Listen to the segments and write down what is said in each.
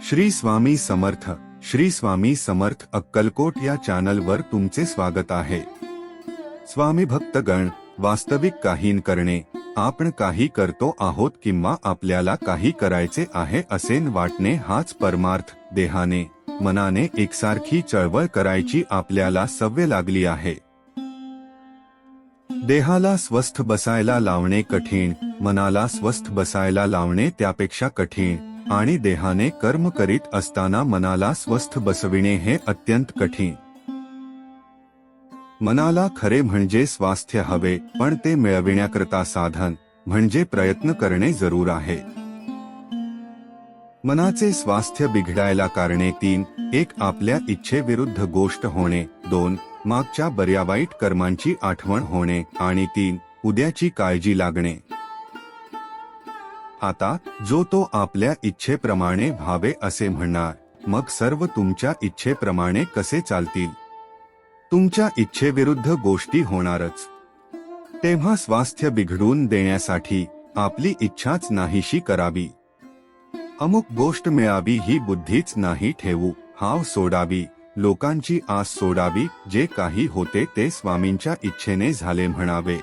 श्री स्वामी समर्थ. श्री स्वामी समर्थ अक्कलकोट या चॅनलवर तुमचे स्वागत आहे. स्वामी भक्तगण, वास्तविक काही करणे, आपण काही करतो आहोत किंवा आपल्याला काही करायचे आहे असे वाटणे हाच परमार्थ. देहाने मनाने एकसारखी चळवळ करायची आपल्याला सवय लागली आहे. देहाला स्वस्थ बसायला लावणे कठीण, मनाला स्वस्थ बसायला लावणे त्यापेक्षा कठीण, आणि देहाने कर्म करीत असताना मनाला स्वस्थ बसविणे हे अत्यंत कठीण. मनाला खरे म्हणजे स्वास्थ्य हवे, पण ते मिळविण्याकरता साधन म्हणजे प्रयत्न करणे जरूर आहे. मनाचे स्वास्थ्य बिघडायला कारणे 3. 1. आपल्या इच्छेविरुद्ध गोष्ट होणे. 2. मागच्या बऱ्या वाईट कर्मांची आठवण होणे. आणि 3. उद्याची काळजी लागणे. आता जो तो आपल्या इच्छेप्रमाणे व्हावे असे म्हणणार, मग सर्व तुमच्या इच्छेप्रमाणे कसे चालतील? तुमच्या इच्छेविरुद्ध गोष्टी होणारच. तेव्हा स्वास्थ्य बिघडून देण्यासाठी आपली इच्छाच नाहीशी करावी. अमुक गोष्ट मिळावी ही बुद्धीच नाही ठेवू, हाव सोडावी, लोकांची आस सोडावी. जे काही होते ते स्वामींच्या इच्छेने झाले म्हणावे.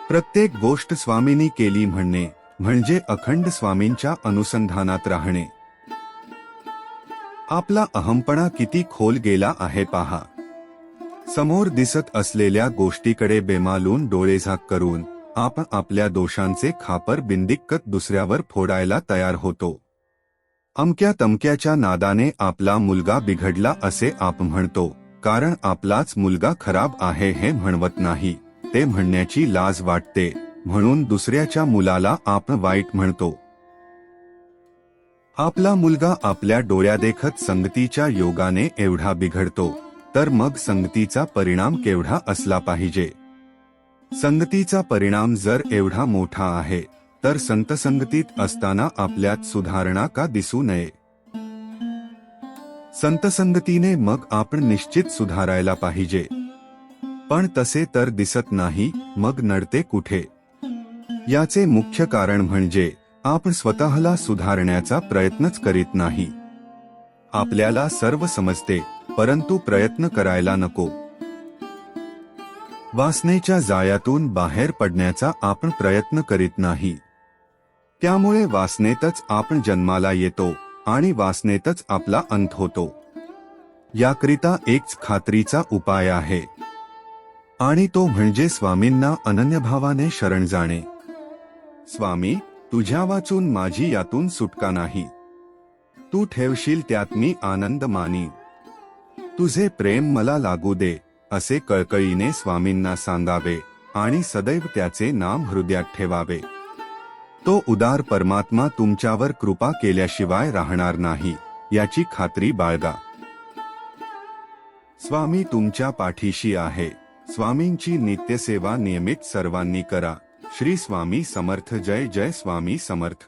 प्रत्येक गोष्ट स्वामींनी केली म्हणणे म्हणजे अखंड स्वामींच्या अनुसंधानात राहणे. आपला अहंपणा किती खोल गेला आहे पहा. समोर दिसत असलेल्या गोष्टीकडे बेमालून डोळेझाक करून आपण आपल्या दोषांचे खापर बिनदिक्कत दुसऱ्यावर फोडायला तयार होतो. अमक्या तमक्याच्या नादाने आपला मुलगा बिघडला असे आपण म्हणतो, कारण आपलाच मुलगा खराब आहे हे म्हणवत नाही. ते म्हणण्याची लाज वाटते म्हणून दुसऱ्याच्या मुलाला आपण वाईट म्हणतो. आपला मुलगा आपल्या डोळ्यादेखत संगतीच्या योगाने एवढा बिघडतो, तर मग संगतीचा परिणाम केवढा असला पाहिजे? संगतीचा परिणाम जर एवढा मोठा आहे, तर संतसंगतीत असताना आपल्यात सुधारणा का दिसू नये? संतसंगतीने मग आपण निश्चित सुधारायला पाहिजे. पण तसे तर दिसत नाही, मग नडते कुठे? याचे मुख्य कारण म्हणजे आपण स्वतःला सुधारण्याचा प्रयत्नच करीत नाही. आपल्याला सर्व समजते, परंतु प्रयत्न करायला नको. वासनेच्या जाळ्यातून बाहेर पडण्याचा आपण प्रयत्न करीत नाही. त्यामुळे वासनेतच आपण जन्माला येतो आणि वासनेतच आपला अंत होतो. याकरिता एकच खात्रीचा उपाय आहे, आणि तो म्हणजे स्वामींना अनन्यभावाने शरण जाणे. स्वामी, तुझ्या वाचून माझी यातून सुटका नाही. तू ठेवशील त्यात मी आनंद मानी. तुझे प्रेम मला लागू दे, असे कळकळीने स्वामींना सांगावे आणि सदैव त्याचे नाम हृदयात ठेवावे. तो उदार परमात्मा तुमच्यावर कृपा केल्याशिवाय राहणार नाही, याची खात्री बाळगा. स्वामी तुमच्या पाठीशी आहे. स्वामींची नित्यसेवा नियमित सर्वांनी करा. श्री स्वामी समर्थ. जय जय स्वामी समर्थ.